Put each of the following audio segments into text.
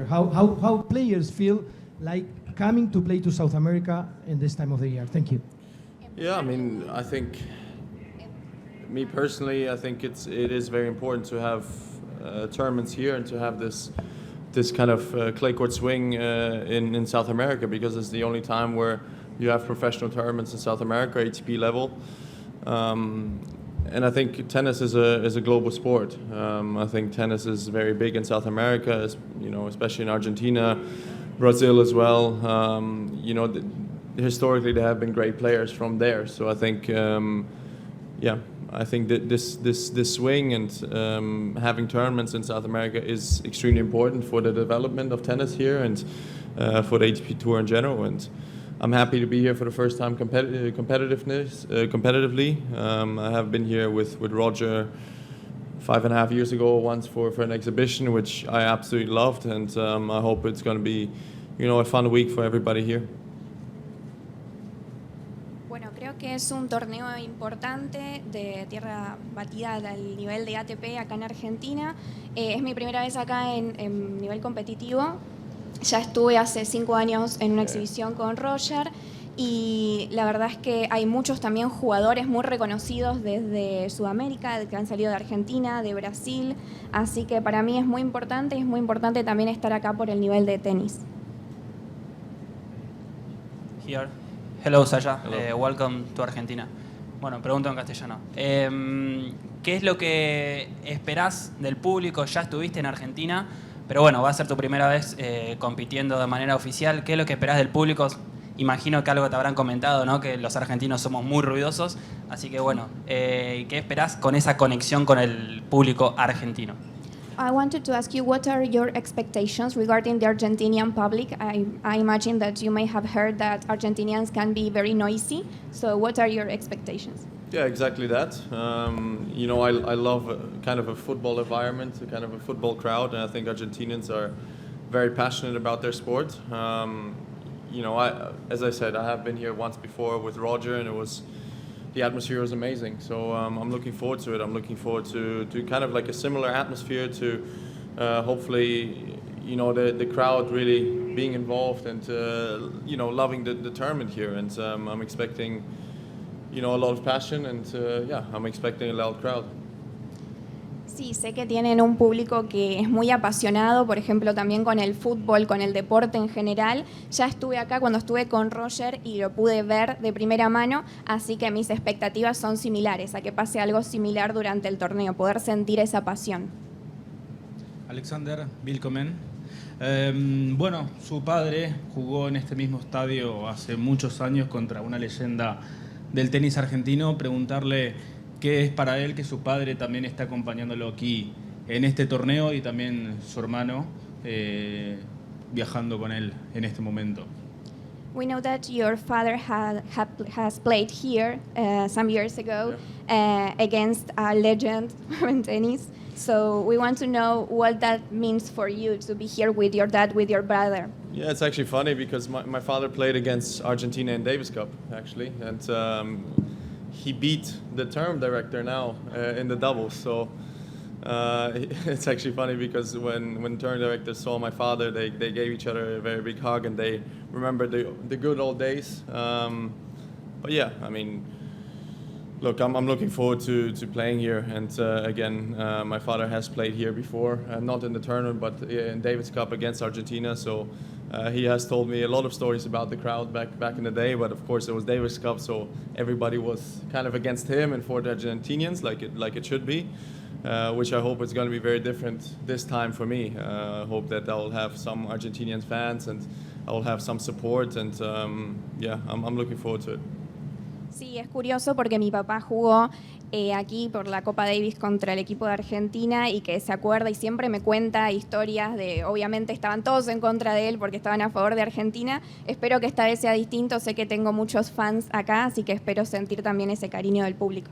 How players feel like coming to play to South America in this time of the year. Thank you. Yeah, I mean, I think, me personally, I think it is very important to have tournaments here and to have this kind of clay court swing in South America, because it's the only time where you have professional tournaments in South America, ATP level. And I think tennis is a global sport. I think tennis is very big in South America, especially in Argentina, Brazil as well. Historically there have been great players from there. So I think, I think that this swing and having tournaments in South America is extremely important for the development of tennis here and for the ATP Tour in general. And I'm happy to be here for the first time competitively. I have been here with Roger 5.5 years ago once for an exhibition, which I absolutely loved, and I hope it's going to be, a fun week for everybody here. Bueno, creo que es un torneo importante de tierra batida al nivel de ATP acá en Argentina. Es mi primera vez acá en nivel competitivo. Ya estuve hace 5 años en una exhibición con Roger y la verdad es que hay muchos también jugadores muy reconocidos desde Sudamérica, que han salido de Argentina, de Brasil, así que para mí es muy importante y es muy importante también estar acá por el nivel de tenis. Here. Hello, Saya. Hello. Welcome to Argentina. Bueno, pregunto en castellano. ¿Qué es lo que esperás del público? Ya estuviste en Argentina, pero bueno, va a ser tu primera vez compitiendo de manera oficial. ¿Qué es lo que esperás del público? Imagino que algo te habrán comentado, ¿no? Que los argentinos somos muy ruidosos. Así que bueno, ¿qué esperás con esa conexión con el público argentino? I wanted to ask you, what are your expectations regarding the Argentinian public? I imagine that you may have heard that Argentinians can be very noisy. So what are your expectations? Yeah, exactly that. I love kind of a football environment, a kind of a football crowd, and I think Argentinians are very passionate about their sport. As I said, I have been here once before with Roger, and the atmosphere was amazing. So I'm looking forward to it. I'm looking forward to kind of like a similar atmosphere to hopefully, the crowd really being involved and, loving the tournament here. And I'm expecting, a lot of passion and, I'm expecting a loud crowd. Sí, sé que tienen un público que es muy apasionado, por ejemplo, también con el fútbol, con el deporte en general. Ya estuve acá cuando estuve con Roger y lo pude ver de primera mano, así que mis expectativas son similares, a que pase algo similar durante el torneo, poder sentir esa pasión. Alexander, willkommen. Bueno, su padre jugó en este mismo estadio hace muchos años contra una leyenda del tenis argentino. Preguntarle qué es para él que su padre también está acompañándolo aquí en este torneo y también su hermano viajando con él en este momento. We know that your father has played here some years ago against a legend in tennis. So we want to know what that means for you to be here with your dad, with your brother. Yeah, it's actually funny because my father played against Argentina in Davis Cup, actually, and he beat the tournament director now in the doubles. So it's actually funny because when tournament directors saw my father, they gave each other a very big hug and they remembered the good old days. But yeah, I mean, look, I'm looking forward to playing here. And again, my father has played here before, not in the tournament, but in Davis Cup against Argentina. So he has told me a lot of stories about the crowd back in the day. But of course, it was Davis Cup, so everybody was kind of against him and for the Argentinians, like it should be. Which I hope is going to be very different this time for me. I hope that I will have some Argentinian fans and I will have some support. And I'm looking forward to it. Sí, es curioso porque mi papá jugó aquí por la Copa Davis contra el equipo de Argentina y que se acuerda y siempre me cuenta historias de, obviamente estaban todos en contra de él porque estaban a favor de Argentina. Espero que esta vez sea distinto, sé que tengo muchos fans acá, así que espero sentir también ese cariño del público.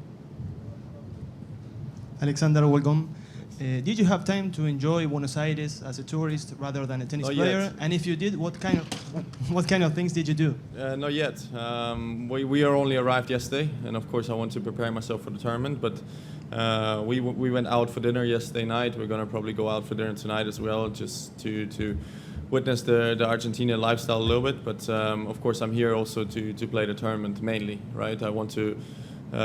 Alexander, welcome. Did you have time to enjoy Buenos Aires as a tourist rather than a tennis player? Yet. And if you did, what kind of things did you do? Not yet. We are only arrived yesterday, and of course I want to prepare myself for the tournament. But We went out for dinner yesterday night. We're gonna probably go out for dinner tonight as well, just to witness the Argentina lifestyle a little bit. But of course, I'm here also to play the tournament mainly, right? I want to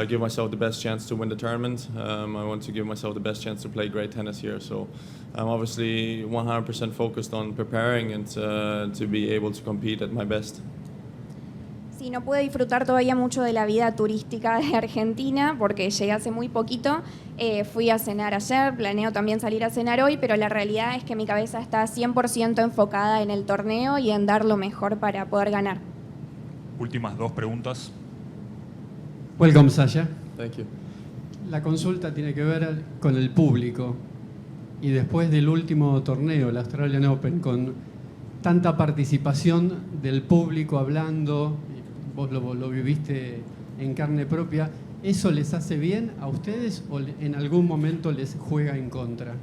give myself the best chance to win the tournament. I want to give myself the best chance to play great tennis here. So I'm obviously 100% focused on preparing and to be able to compete at my best. Sí, no pude disfrutar todavía mucho de la vida turística de Argentina porque llegué hace muy poquito. Fui a cenar ayer, planeo también salir a cenar hoy, pero la realidad es que mi cabeza está 100% enfocada en el torneo y en dar lo mejor para poder ganar. Últimas 2 preguntas. Welcome, Sasha. Thank you. La consulta tiene que ver con el público. Y después del último torneo, el Australian Open, con tanta participación del público hablando, vos lo viviste en carne propia, ¿eso les hace bien a ustedes o en algún momento les juega en contra?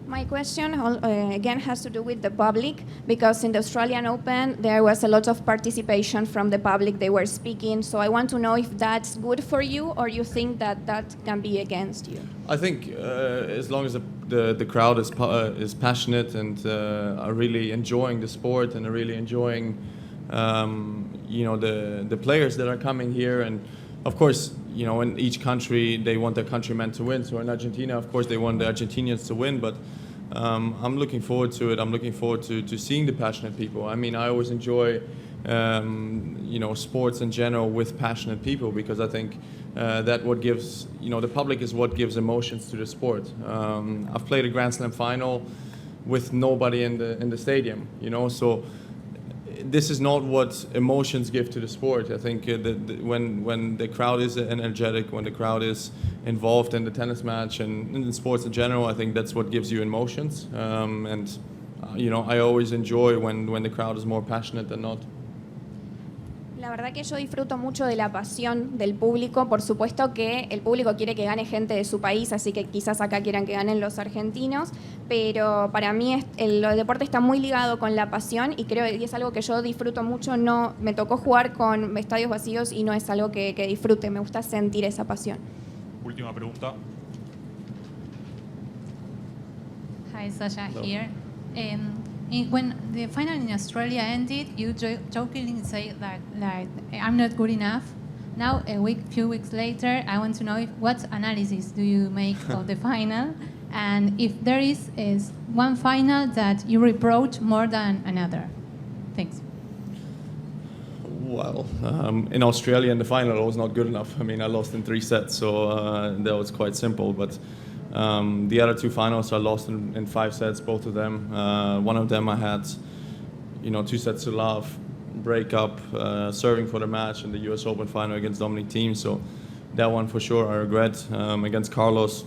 My question again has to do with the public, because in the Australian Open there was a lot of participation from the public. They were speaking, so I want to know if that's good for you or you think that that can be against you. I think as long as the crowd is passionate and are really enjoying the sport and are really enjoying the players that are coming here, and of course, in each country they want their countrymen to win. So in Argentina, of course, they want the Argentinians to win, but I'm looking forward to it. I'm looking forward to seeing the passionate people. I mean, I always enjoy sports in general with passionate people, because I think that what gives, the public is what gives emotions to the sport. I've played a Grand Slam final with nobody in the stadium, so this is not what emotions give to the sport. I think when the crowd is energetic, when the crowd is involved in the tennis match and in sports in general, I think that's what gives you emotions. I always enjoy when the crowd is more passionate than not. La verdad que yo disfruto mucho de la pasión del público. Por supuesto que el público quiere que gane gente de su país, así que quizás acá quieran que ganen los argentinos, pero para mí el deporte está muy ligado con la pasión y creo que es algo que yo disfruto mucho. No, me tocó jugar con estadios vacíos y no es algo que disfrute, me gusta sentir esa pasión. Última pregunta. Hi, Sasha here. When the final in Australia ended, you jokingly said that I'm not good enough. Now, few weeks later, I want to know what analysis do you make of the final, and if there is one final that you reproach more than another. Thanks. Well, in Australia in the final, I was not good enough. I mean, I lost in 3 sets, so that was quite simple. But the other 2 finals I lost in 5 sets, both of them. One of them I had, 2 sets to love, break up, serving for the match in the US Open final against Dominic Thiem. So that one for sure I regret. Against Carlos,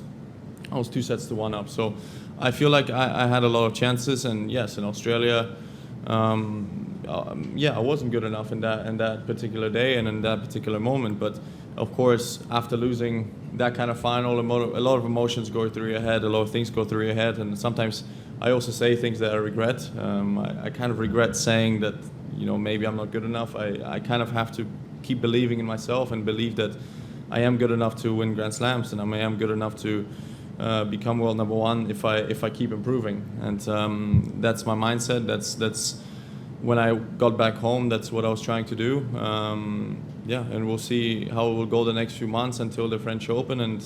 I was 2 sets to 1 up. So I feel like I had a lot of chances, and yes, in Australia, I wasn't good enough in that particular day and in that particular moment. But of course, after losing that kind of final, a lot of emotions go through your head, a lot of things go through your head, and sometimes I also say things that I regret. I kind of regret saying that, maybe I'm not good enough. I kind of have to keep believing in myself and believe that I am good enough to win Grand Slams, and I am good enough to become world number 1 if I keep improving. And that's my mindset. That's when I got back home, that's what I was trying to do. And we'll see how it will go the next few months until the French Open. And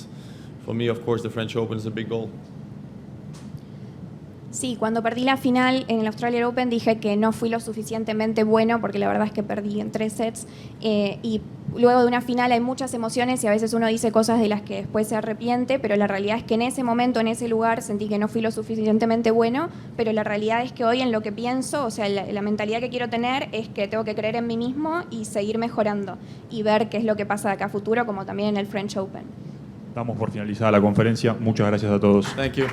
for me, of course, the French Open is a big goal. Sí, cuando perdí la final en el Australian Open dije que no fui lo suficientemente bueno, porque la verdad es que perdí en 3 sets, y luego de una final hay muchas emociones y a veces uno dice cosas de las que después se arrepiente, pero la realidad es que en ese momento, en ese lugar, sentí que no fui lo suficientemente bueno, pero la realidad es que hoy en lo que pienso, o sea, la mentalidad que quiero tener es que tengo que creer en mí mismo y seguir mejorando y ver qué es lo que pasa de acá a futuro, como también en el French Open. Damos por finalizada la conferencia. Muchas gracias a todos. Thank you.